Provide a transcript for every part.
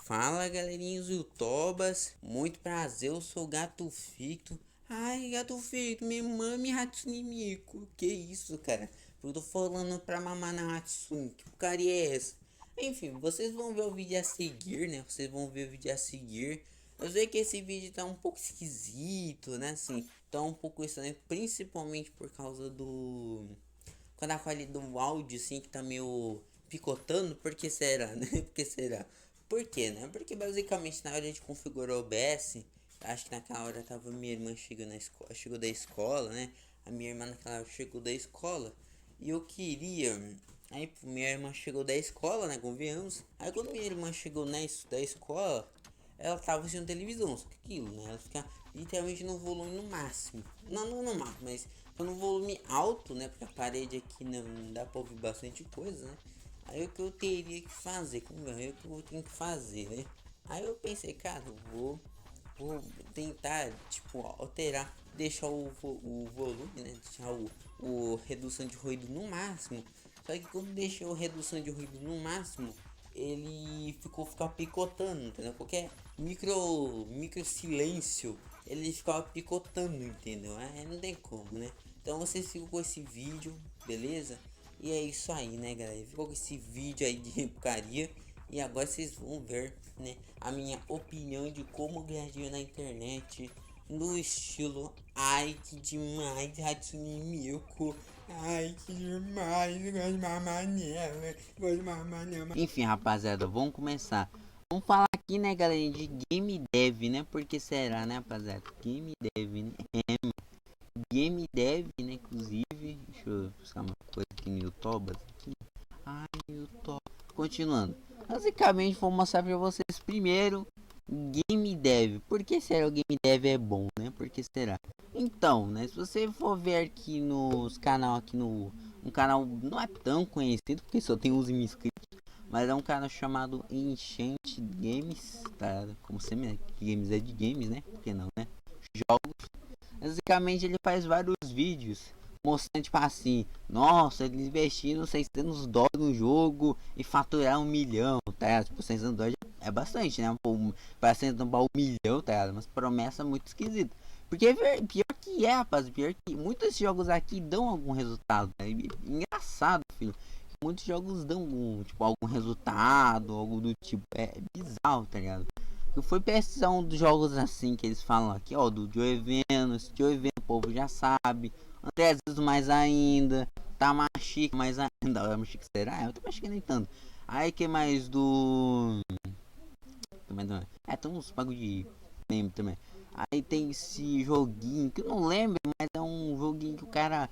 Fala galerinhas youtubers, muito prazer, eu sou o Gato Fito. Ai, Gato Fito, me mame Hatsune Miku. Que isso, cara? Eu tô falando pra mamar na Hatsune, que porcaria é essa? Enfim, vocês vão ver o vídeo a seguir, né? Vocês vão ver o vídeo a seguir. Eu sei que esse vídeo tá um pouco esquisito, né? Assim, tá um pouco estranho, principalmente por causa do... Quando a qualidade do áudio, assim, que tá meio picotando, por que será, né? Por que será? Por quê, né? Porque basicamente na hora de configurar o OBS, acho que naquela hora tava minha irmã chegando na escola, chegou da escola, né? A minha irmã naquela hora chegou da escola e eu queria. Aí minha irmã chegou da escola, né? Convenhamos. Aí quando minha irmã chegou da escola, ela tava assistindo televisão, só que aquilo, né? Ela fica literalmente no volume no máximo. Não no máximo, mas no volume alto, né? Porque a parede aqui não dá pra ouvir bastante coisa, né? Aí o que eu teria que fazer? Como é que eu tenho que fazer, né? Aí eu pensei, cara, vou tentar, tipo, alterar, deixar o volume, né? Deixar o redução de ruído no máximo. Só que quando deixei o redução de ruído no máximo, ele ficar picotando, entendeu? Qualquer micro silêncio, ele ficava picotando, entendeu? Aí não tem como, né? Então vocês ficam com esse vídeo, beleza? E é isso aí, né, galera? Ficou com esse vídeo aí de porcaria. E agora vocês vão ver, né, a minha opinião de como ganhar dinheiro na internet no estilo ai que demais Hatsune Miku. Ai que demais, gosto de mamar nela, gosto de mamar nela. Enfim, rapaziada, vamos começar. Vamos falar aqui, né, galera, de game dev, né? Porque será, né, rapaziada? Game dev, né? Game dev, né, inclusive. Deixa eu buscar uma coisa aqui no YouTube. Aqui. Ai, YouTube. Continuando. Basicamente, vou mostrar pra vocês primeiro game dev. Por que será o game dev é bom, né? Por que será? Então, né? Se você for ver aqui nos canal aqui no um canal não é tão conhecido porque só tem 11 mil inscritos, mas é um canal chamado Enchant Games, tá? Como sempre, né? Games é de games, né? Por que não, né? Jogos. Basicamente, ele faz vários vídeos mostrando, tipo assim, nossa, eles investiram $600 no jogo e faturaram 1 milhão, tá? Tipo, $600 é bastante, né? Pra $100 1 milhão, tá? Mas promessa muito esquisita. Porque pior que é, rapaz, pior que muitos jogos aqui dão algum resultado. Né? Engraçado, filho. Muitos jogos dão algum resultado, algo do tipo. É bizarro, tá ligado? Eu fui pesquisar um dos jogos assim que eles falam aqui, ó, do Joe Venus. Joe Venus o povo já sabe. André Jesus mais ainda. Tamachique mais ainda. Tamachique será? Eu tô acho que nem tanto. Aí que mais do... É, tem uns bagulho de meme também. Aí tem esse joguinho que eu não lembro, mas é um joguinho que o cara...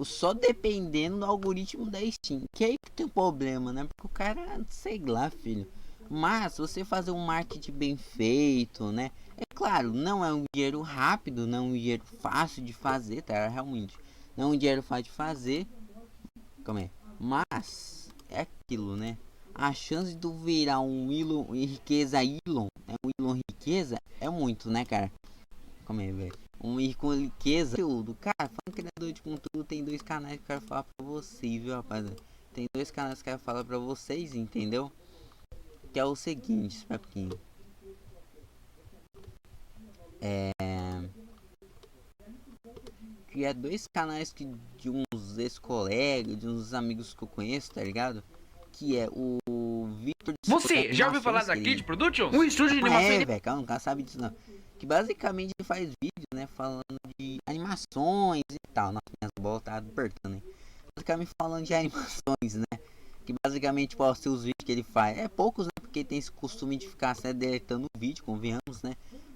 Só dependendo do algoritmo da Steam. Que aí que tem um problema, né? Porque o cara, sei lá, filho. Mas se você fazer um marketing bem feito, né? É claro, não é um dinheiro rápido, não é um dinheiro fácil de fazer, tá? Realmente. Não é um dinheiro fácil de fazer. Calma aí. Mas é aquilo, né? A chance de tu virar um Elon riqueza Elon, né? Um Elon riqueza é muito, né, cara? Calma aí, velho. Um ir com riqueza. Conteúdo. Cara, falando criador de conteúdo, tem dois canais que eu quero falar pra vocês, viu, rapaziada? Tem dois canais que eu quero falar pra vocês, entendeu? Que é o seguinte, espera um pouquinho. Que é dois canais que, de uns ex-colegas, de uns amigos que eu conheço, tá ligado? Que é o Victor de Você já ouviu falar Animações, da que Kid ele... Productions? Um estúdio de Ah, animação é, velho, calma, não sabe disso não. Que basicamente ele faz vídeos, né, falando de animações e tal. Nossa, minhas bolas tá apertando, hein? Basicamente falando de animações, né? Que basicamente, tipo, os vídeos que ele faz. É poucos, né? Porque tem esse costume de ficar se deletando o vídeo, convenhamos, né?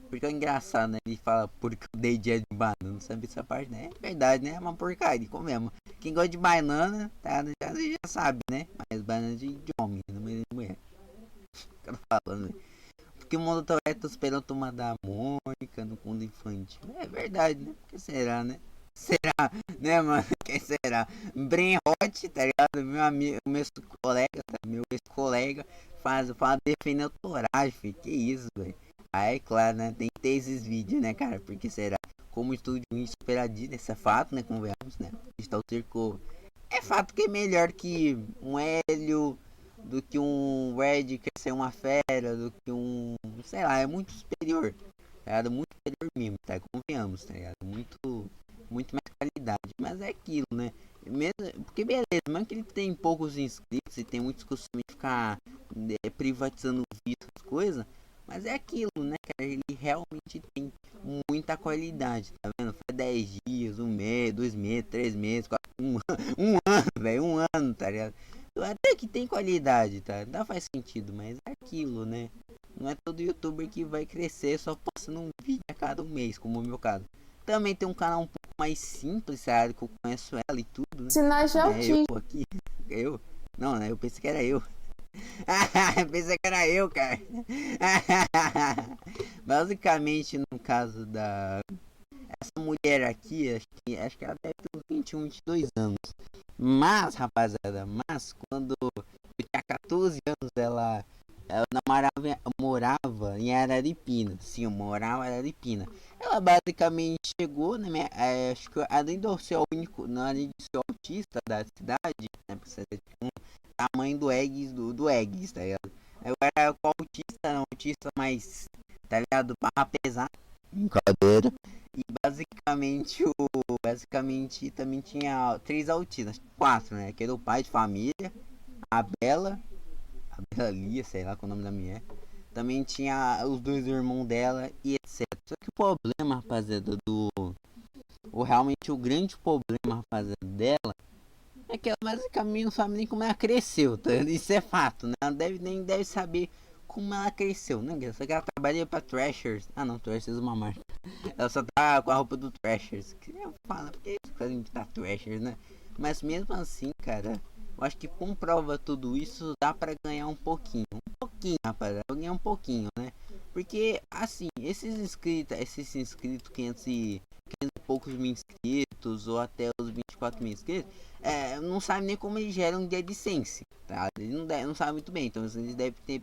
Porque é engraçado, né? Ele fala porque eu dei dia de banana. Não sabe essa parte, né? É verdade, né? É uma porcaria, comemos. Quem gosta de banana, tá? Já sabe, né? Mas banana de homem, não é de mulher. Fica falando, né? Porque o mundo tá esperando tomar da Mônica no mundo infantil. É verdade, né? Por que será, né? Será, né, mano? Quem será? Brain Hot, tá ligado? Meu amigo, meu colega, tá? Meu ex-colega fala defendendo autorais, filho. Que isso, velho? Aí, claro, né? Tem que ter esses vídeos, né, cara? Porque será? Como estúdio esperadinho, esse é fato, né? Convenhamos, né? Está o circo. É fato que é melhor que um Hélio, do que um Red quer ser uma fera, do que um, sei lá, é muito superior, tá ligado? Muito superior mesmo, tá? Convenhamos, tá ligado? Muito mais qualidade, mas é aquilo, né? Mesmo, porque beleza, mesmo que ele tem poucos inscritos e tem muitos costumes de ficar privatizando vídeo, essas coisas, mas é aquilo, né, cara? Ele realmente tem muita qualidade, tá vendo? Foi 10 dias, um mês, 2 meses, 3 meses, um ano, velho, um ano, tá ligado? Até que tem qualidade, tá? Não faz sentido, mas é aquilo, né? Não é todo youtuber que vai crescer só postando um vídeo a cada um mês, como o meu caso. Também tem um canal um pouco mais simples, sabe? Que eu conheço ela e tudo, né? Sinais de É eu autismo. aqui. Eu? Não, né? Eu pensei que era eu. Pensei que era eu, cara. Basicamente, no caso da. Essa mulher aqui, acho que ela deve ter uns 21, 22 anos. Mas, rapaziada, quando eu tinha 14 anos, ela morava em Araripina. Sim, eu morava em Araripina. Ela basicamente chegou, né? Acho que além de eu ser o único, não, além de ser o autista da cidade, né? Porque você é um tamanho do Eggs, do Eggs, tá ligado? Eu era o autista, não, autista mais, tá ligado? Barra pesada. Brincadeira. E basicamente também tinha 3 autistas, 4, né? Que era o pai de família, a Bela, a Bela Lia, sei lá qual é o nome da mulher. Também tinha os 2 irmãos dela e etc. Só que o problema, rapaziada, realmente o grande problema, rapaziada, dela é que ela basicamente não sabe nem como ela cresceu, tá? Isso é fato, né? Ela nem deve saber como ela cresceu, né? Só que ela trabalha pra Thrashers. Ah não, Thrashers é uma marca. Ela só tá com a roupa do Thrashers. Que eu falo, porque eles fazem tá Thrashers, né? Mas mesmo assim, cara, eu acho que comprova tudo isso, dá pra ganhar um pouquinho. Um pouquinho, rapaz, ganhar um pouquinho, né? Porque, assim, esses inscritos, 500 e poucos mil inscritos, ou até os 24 mil inscritos, não sabe nem como eles geram de AdSense, tá? Eles não sabem muito bem, então eles devem ter.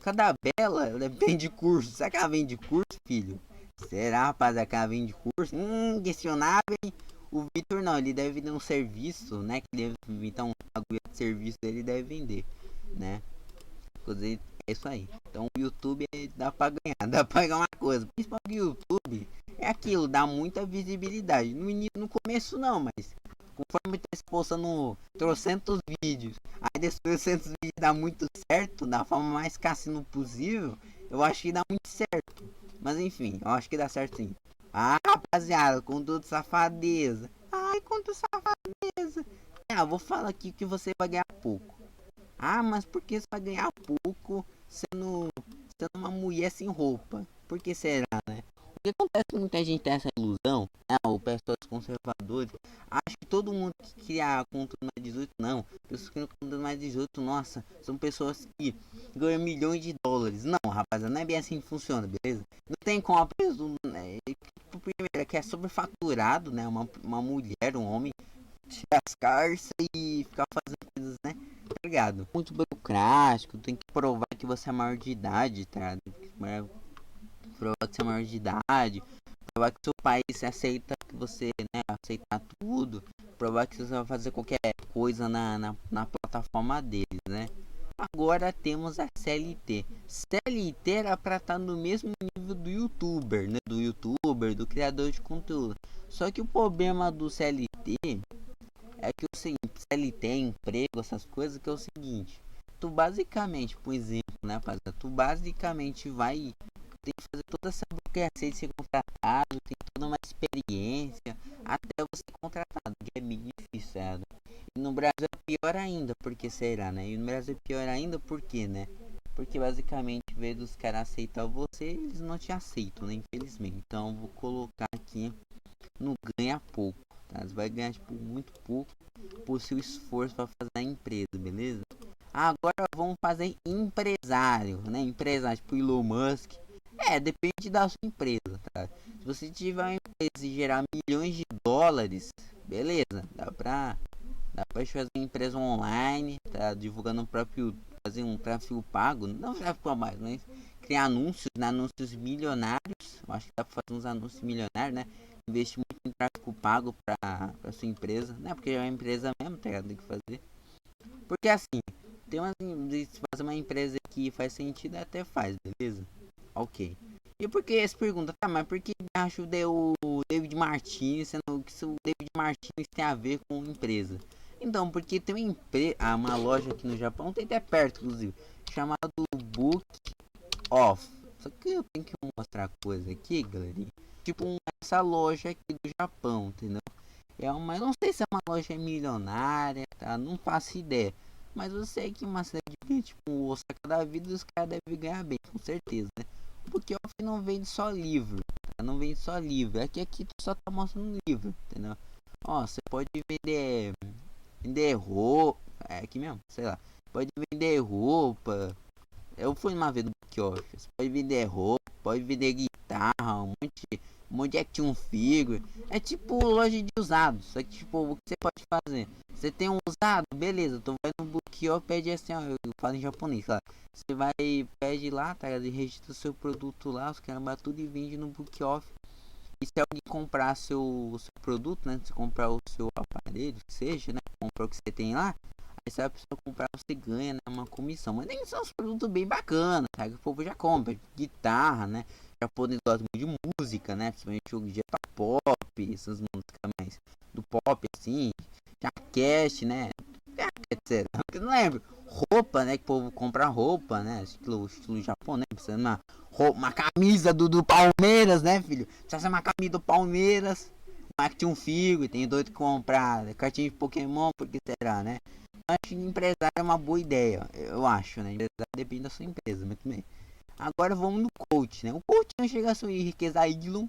Cada Bela, ela vende curso. Será que ela vende curso, filho? Será, rapaziada, que ela vende curso? Questionável, hein? O Victor não, ele deve vender um serviço, né? Que ele deve inventar um bagulho de serviço, ele deve vender, né? Inclusive, é isso aí. Então o YouTube dá pra ganhar, dá pra ganhar uma coisa. Principalmente o YouTube é aquilo, dá muita visibilidade. No começo não, mas conforme tá postando trocentos vídeos, aí desses trocentos vídeos dá muito certo, da forma mais cassino possível, eu acho que dá muito certo. Mas enfim, eu acho que dá certo sim. Ah, rapaziada, com tudo safadeza. Ai, com tudo safadeza. Ah, vou falar aqui que você vai ganhar pouco. Ah, mas por que você vai ganhar pouco sendo uma mulher sem roupa? Por que será, né? O que acontece com muita gente tem essa ilusão, né? Ou pessoas conservadoras, acho que todo mundo que cria conteúdo mais 18, não. Pessoas que criam conteúdo mais 18, nossa, são pessoas que ganham milhões de dólares. Não, rapaziada, não é bem assim que funciona, beleza? Não tem como a pessoa, né, primeiro, que é sobrefaturado, né? Uma mulher, um homem, tirar as carças e ficar fazendo coisas, né? Tá ligado? Muito burocrático, tem que provar que você é maior de idade, tá? Provar que você é maior de idade, provar que seu país aceita que você, né, aceitar tudo, provar que você vai fazer qualquer coisa na plataforma deles, né? Agora temos a CLT. CLT era pra estar no mesmo nível do youtuber, né? Do youtuber, do criador de conteúdo. Só que o problema do CLT é que o CLT, emprego, essas coisas, que é o seguinte. Tu basicamente, por exemplo, né, rapaziada? Tu basicamente tem que fazer toda essa burocracia de ser contratado, tem toda uma experiência até você ser contratado, que é bem difícil, sabe? E no Brasil é pior ainda, porque será, né? E no Brasil é pior ainda, porque, né? Porque basicamente, em vez dos caras aceitar você, eles não te aceitam, né? Infelizmente. Então, eu vou colocar aqui no ganha pouco, tá? Você vai ganhar, tipo, muito pouco por seu esforço para fazer a empresa, beleza? Agora vamos fazer empresário, né? Empresário, tipo Elon Musk. Depende da sua empresa, tá? Se você tiver uma empresa e gerar milhões de dólares, beleza, dá pra fazer uma empresa online, tá? Divulgando o próprio, fazer um tráfego pago, não tráfego mais, mas criar anúncios, né? Anúncios milionários. Eu acho que dá pra fazer uns anúncios milionários, né? Investir muito em tráfego pago pra sua empresa, né? Porque é uma empresa mesmo, tá ligado? Tem que fazer. Porque assim, Tem uma, se fazer uma empresa que faz sentido, até faz, beleza? Ok. E por que essa pergunta? Tá, mas por que acho o David Martins, sendo que o David Martins tem a ver com empresa? Então, porque tem uma loja aqui no Japão, tem até perto, inclusive, chamado Book Off. Só que eu tenho que mostrar coisa aqui, galerinha. Tipo, essa loja aqui do Japão, entendeu? Eu não sei se é uma loja milionária, tá? Não faço ideia. Mas eu sei que uma cidade grande, tipo Osaka da vida, os caras devem ganhar bem, com certeza, né? Porque Off não vende só livro, tá? Não vende só livro. Aqui só tá mostrando livro, entendeu? Ó, você pode vender roupa. É aqui mesmo, sei lá. Pode vender roupa. Eu fui uma vez no Book Office. Pode vender roupa, pode vender guitarra, um monte de action figure. É tipo loja de usados. Só que tipo, o que você pode fazer? Você tem um usado, beleza, tu vai no Book Office, pede assim, ó, eu falo em japonês, claro. Você vai, pede lá, tá? Ele registra o seu produto lá, os caras batem tudo e vende no Book Office. E se alguém comprar seu produto, né? Se comprar o seu aparelho, que seja, né? Comprar o que você tem lá. Aí se a pessoa comprar, você ganha, né, uma comissão. Mas nem são uns produtos bem bacanas, tá? Que o povo já compra. Guitarra, né? Japonês gosta muito de música, né? Principalmente o de pop, essas músicas mais do pop, assim. Jaquete, né? Etc. Eu não lembro. Roupa, né? Que o povo compra roupa, né? Estilo japonês. Precisa de uma camisa do Palmeiras, né, filho? Precisa ser uma camisa do Palmeiras. Um action figure, tem doido que comprar cartinha de Pokémon, porque será, né? Acho que empresário é uma boa ideia, eu acho, né? Empresário depende da sua empresa, muito bem. Agora vamos no coach, né? O coach não chega a sua riqueza ídolo,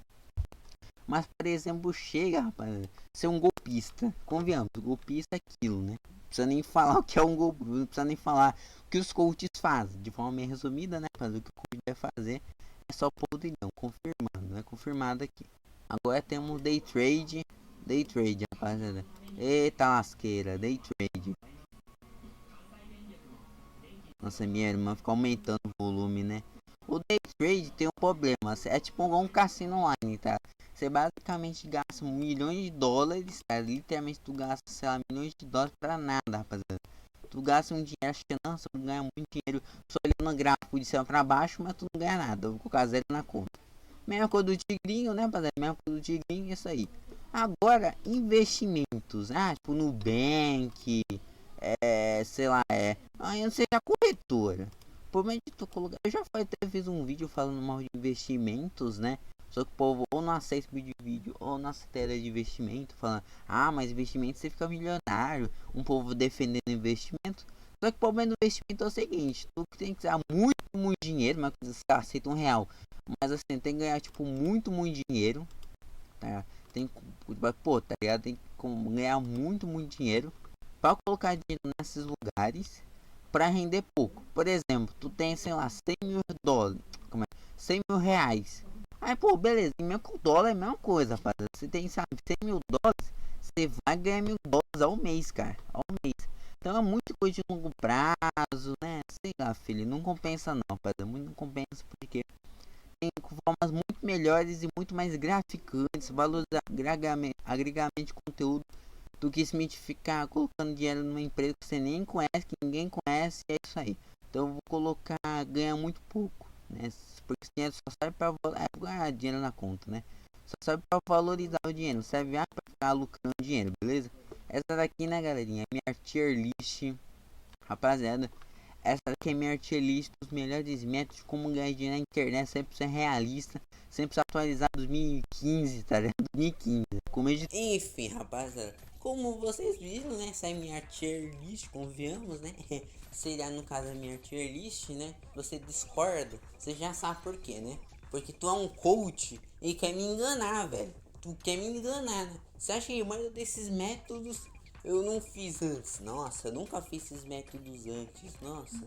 mas, por exemplo, chega, rapaz, ser um golpista. Convenhamos, o golpista é aquilo, né? Não precisa nem falar o que é um golpe, não precisa nem falar o que os coaches fazem. De forma bem resumida, né? Fazer o que o coach deve fazer é só podridão, confirmando, né? Confirmado aqui. Agora temos day trade, rapaziada. Eita lasqueira, day trade. Nossa, minha irmã fica aumentando o volume, né? O day trade tem um problema. É tipo um cassino online, tá? Você basicamente gasta milhões de dólares, tá? Literalmente tu gasta, sei lá, milhões de dólares pra nada, rapaziada. Tu gasta um dinheiro achando, nossa, eu vou ganhar muito dinheiro só olhando o gráfico de cima pra baixo, mas tu não ganha nada. Eu vou colocar zero na conta. Mesma coisa do Tigrinho, né, rapaziada? Mesma coisa do Tigrinho, isso aí. Agora, investimentos. Ah, tipo Nubank, sei lá, eu não sei, a corretora. Por meio de tu colocar. Eu já até fiz um vídeo falando mal de investimentos, né? Só que o povo ou não aceita o vídeo ou não aceita de investimento. Falando, ah, mas investimento você fica milionário. Um povo defendendo investimento. Só que o problema do investimento é o seguinte: tu tem que ganhar muito dinheiro, mas você aceita R$ 1. Mas assim, tem que ganhar tipo muito dinheiro. Tá? Tem pô, tá ligado? Tem que ganhar muito dinheiro para colocar dinheiro nesses lugares para render pouco. Por exemplo, tu tem, sei lá, $100.000, como é? R$ 100.000. Aí, pô, beleza, mesmo com o dólar é a mesma coisa, rapaz. Você tem, sabe, $100.000, você vai ganhar $1.000 ao mês, cara, ao mês. Então é muita coisa de longo prazo, né? Sei lá, filho, não compensa não, rapaz. Muito não compensa porque tem formas muito melhores e muito mais graficantes, valores agregamento de conteúdo do que simplesmente ficar colocando dinheiro numa empresa que você nem conhece, que ninguém conhece, é isso aí. Então eu vou colocar, ganhar muito pouco, né? Porque esse dinheiro só serve para ganhar dinheiro na conta, né? Só serve para valorizar o dinheiro, não serve para ficar lucrando dinheiro, beleza? Essa daqui, né, galerinha, é minha tier list, rapaziada. Essa daqui é minha tier list dos melhores métodos de como ganhar dinheiro na internet, sempre ser realista, sempre atualizado 2015, tá ligado? 2015, começo de... Enfim, rapaziada, como vocês viram, né, essa é minha tier list, convenhamos, né? Seria no caso a minha tier list, né? Você discorda, você já sabe por quê, né? Porque tu é um coach e quer me enganar, velho. Tu quer me enganar, né? Você acha que a maioria desses métodos eu não fiz antes? Nossa, eu nunca fiz esses métodos antes. Nossa,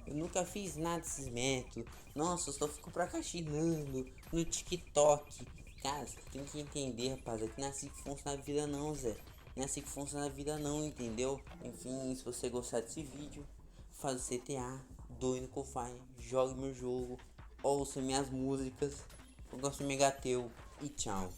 eu nunca fiz nada desses métodos. Nossa, eu só fico procrastinando no TikTok. Cara, você tem que entender, rapaz. É que não é assim que funciona a vida, não, Zé. Não é assim que funciona a vida, não, entendeu? Enfim, se você gostar desse vídeo, faz o CTA, doido com Fire, jogue meu jogo, ouça minhas músicas. Eu gosto de Megateu e tchau.